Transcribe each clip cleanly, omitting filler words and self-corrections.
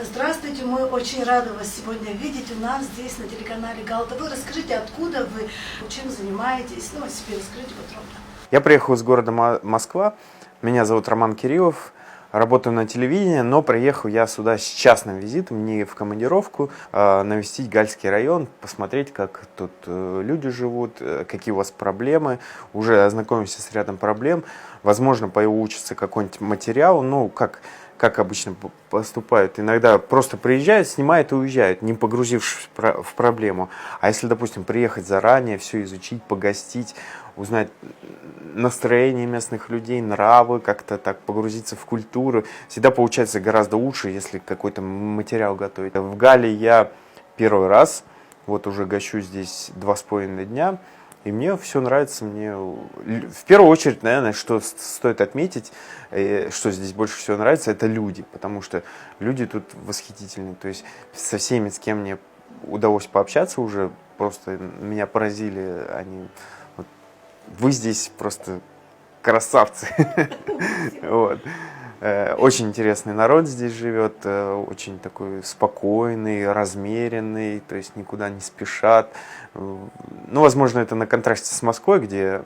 Здравствуйте, мы очень рады вас сегодня видеть у нас здесь на телеканале Галата. Вы расскажите, откуда вы, чем занимаетесь, ну, о себе расскажите подробно. Я приехал из города Москва, меня зовут Роман Кириллов, работаю на телевидении, но приехал я сюда с частным визитом, не в командировку, навестить Гальский район, посмотреть, как тут люди живут, какие у вас проблемы, уже ознакомимся с рядом проблем, возможно, поучится какой-нибудь материал, ну, как обычно поступают. Иногда просто приезжают, снимают и уезжают, не погрузившись в проблему. А если, допустим, приехать заранее, все изучить, погостить, узнать настроение местных людей, нравы, как-то так погрузиться в культуру, всегда получается гораздо лучше, если какой-то материал готовить. В Галле я первый раз, вот уже гощу здесь 2,5 дня, и мне все нравится. Мне в первую очередь, наверное, что стоит отметить, что здесь больше всего нравится, это люди, потому что люди тут восхитительные. То есть со всеми, с кем мне удалось пообщаться уже, просто меня поразили они. Вот, вы здесь просто красавцы. Очень интересный народ здесь живет, очень такой спокойный, размеренный, то есть никуда не спешат. Ну, возможно, это на контрасте с Москвой, где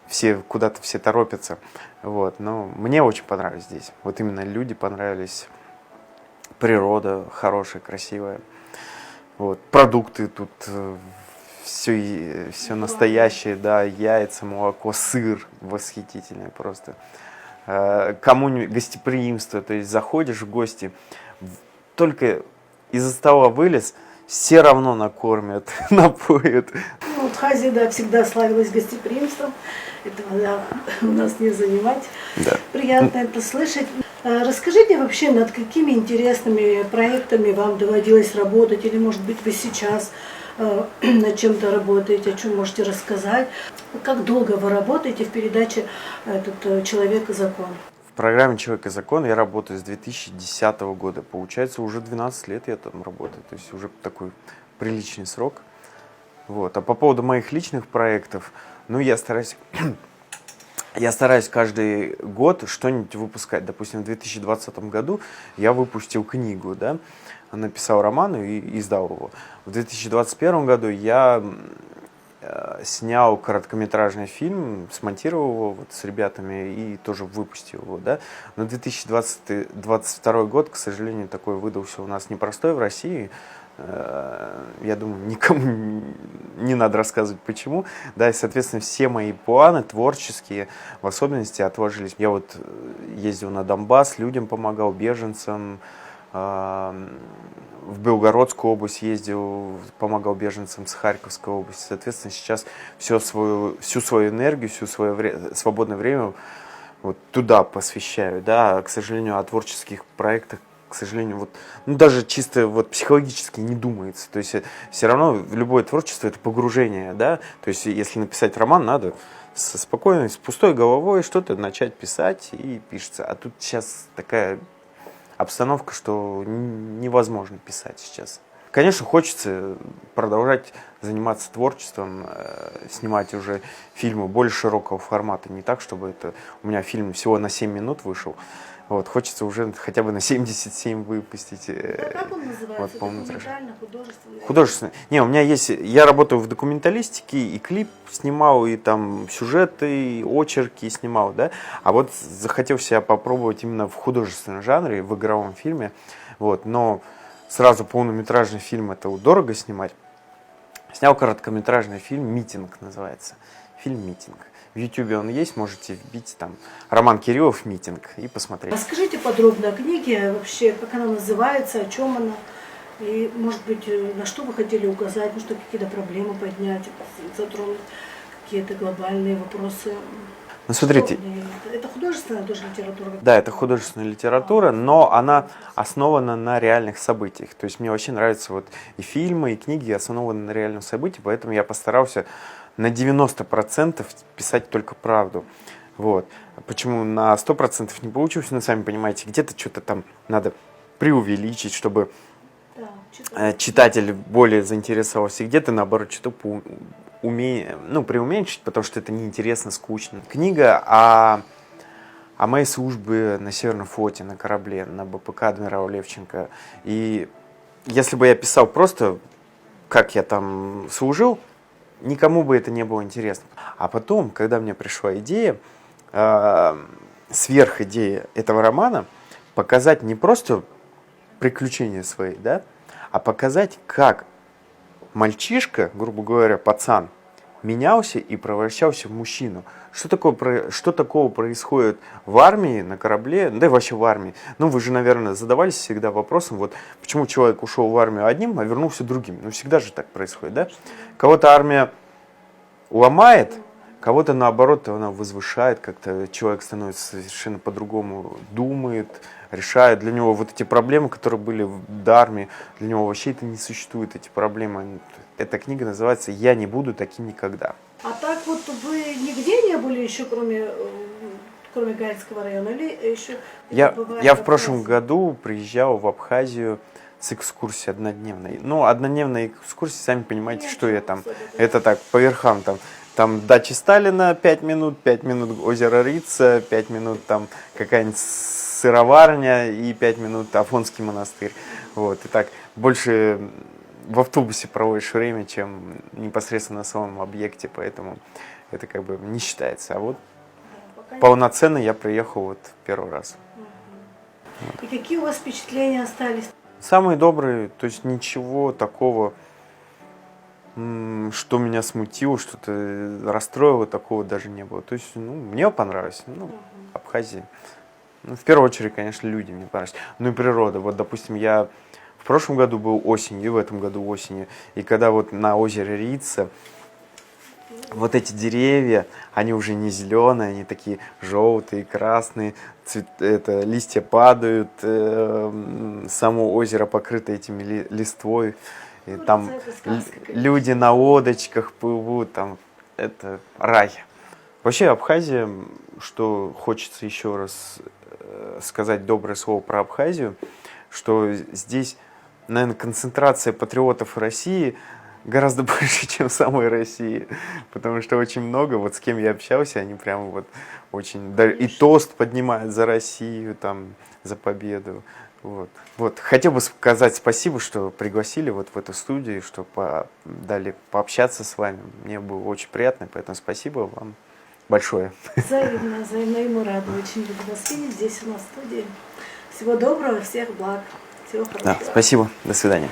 все куда-то все торопятся. Вот. Но мне очень понравилось здесь. Вот именно люди понравились, природа хорошая, красивая. Вот. Продукты тут все настоящее, да, яйца, молоко, сыр восхитительный просто. Кому-нибудь гостеприимство, то есть заходишь в гости, только из-за стола вылез, все равно накормят, напоят. Ну, вот Хази, да, всегда славилась гостеприимством, этого, да, у нас не занимать. Да. Приятно это слышать. Расскажите вообще, над какими интересными проектами вам доводилось работать, или, может быть, вы сейчас над чем-то работаете, о чем можете рассказать. Как долго вы работаете в передаче этот «Человек и закон»? В программе «Человек и закон» я работаю с 2010 года. Получается, уже 12 лет я там работаю. То есть уже такой приличный срок. Вот. А по поводу моих личных проектов, ну, я стараюсь каждый год что-нибудь выпускать. Допустим, в 2020 году я выпустил книгу, да, написал роман и издал его. В 2021 году я снял короткометражный фильм, смонтировал его вот с ребятами и тоже выпустил его, да. Но 2022 год, к сожалению, такой выдался у нас непростой в России. Я думаю, никому не надо рассказывать почему. Да, и, соответственно, все мои планы творческие, в особенности, отложились. Я вот ездил на Донбасс, людям помогал, беженцам. В Белгородскую область ездил, помогал беженцам с Харьковской области. Соответственно, сейчас всю свою энергию, все свое свободное время вот туда посвящаю. Да. К сожалению, о творческих проектах, к сожалению, вот, ну, даже чисто вот психологически не думается. То есть все равно любое творчество — это погружение. Да. То есть если написать роман, надо со спокойной, с пустой головой что-то начать писать, и пишется. А тут сейчас такая обстановка, что невозможно писать сейчас. Конечно, хочется продолжать заниматься творчеством, снимать уже фильмы более широкого формата. Не так, чтобы это у меня фильм всего на 7 минут вышел. Вот, хочется уже хотя бы на 77 выпустить. Как он называется? Вот, документально, художественный? Художественный. Не, у меня есть, я работаю в документалистике, и клип снимал, и там сюжеты, и очерки снимал, да. А вот захотел себя попробовать именно в художественном жанре, в игровом фильме. Вот, но сразу полнометражный фильм — это дорого снимать. Снял короткометражный фильм «Митинг» называется. Фильм «Митинг». В Ютубе он есть, можете вбить там Роман Кириллов «Митинг» и посмотреть. Расскажите подробно о книге, вообще, как она называется, о чем она, и, может быть, на что вы хотели указать, может, какие-то проблемы поднять, затронуть какие-то глобальные вопросы. Ну, смотрите. Это художественная тоже литература? Да, это художественная литература, но она основана на реальных событиях. То есть мне вообще нравятся вот и фильмы, и книги основаны на реальных событиях, поэтому я постарался на 90% писать только правду. Вот. Почему на 100% не получилось, ну, сами понимаете, где-то что-то там надо преувеличить, чтобы читатель более заинтересовался, где-то, наоборот, что-то преуменьшить, потому что это неинтересно, скучно. Книга о о моей службе на Северном флоте, на корабле, на БПК адмирала Левченко. И если бы я писал просто, как я там служил, никому бы это не было интересно. А потом, когда мне пришла идея, сверхидея этого романа, показать не просто приключения свои, да, а показать, как мальчишка, грубо говоря, пацан, менялся и превращался в мужчину. Что такого происходит в армии, на корабле, да и вообще в армии? Ну, вы же, наверное, задавались всегда вопросом, вот почему человек ушел в армию одним, а вернулся другим? Ну, всегда же так происходит, да? Кого-то армия ломает, кого-то, наоборот, она возвышает, как-то человек становится совершенно по-другому, думает, решает. Для него вот эти проблемы, которые были до армии, для него вообще это не существует, эти проблемы. Эта книга называется «Я не буду таким никогда». А так вот вы нигде не были еще, кроме Гальского района? Или еще Я в прошлом году приезжал в Абхазию с экскурсией однодневной. Ну, однодневная экскурсия, сами понимаете, что я там. Это так, по верхам там. Там дача Сталина 5 минут озеро Рица, 5 минут там какая-нибудь сыроварня и 5 минут Афонский монастырь. Вот, и так больше в автобусе проводишь время, чем непосредственно на самом объекте, поэтому это как бы не считается. А вот полноценно я приехал вот первый раз. И какие у вас впечатления остались? Самые добрые, то есть ничего такого, что меня смутило, что-то расстроило, такого даже не было. То есть, ну, мне понравилось. Ну, Абхазия. Ну, в первую очередь, конечно, люди мне понравились. Ну и природа. Вот, допустим, я в прошлом году был осенью, и в этом году осенью. И когда вот на озере Рица, вот эти деревья, они уже не зеленые, они такие желтые, красные, листья падают, само озеро покрыто этими листвой. И там люди на лодочках плывут, там это рай. Вообще Абхазия, что хочется еще раз сказать доброе слово про Абхазию, что здесь, наверное, концентрация патриотов России гораздо больше, чем в самой России, потому что очень много, вот с кем я общался, они прям вот очень, и тост поднимают за Россию, там, за победу. Вот. Хотел бы сказать спасибо, что пригласили вот в эту студию, что дали пообщаться с вами. Мне было очень приятно, поэтому спасибо вам большое. Взаимно, и мы рады очень вас видеть здесь у нас в студии. Всего доброго, всех благ, всего хорошего. Да, спасибо, до свидания.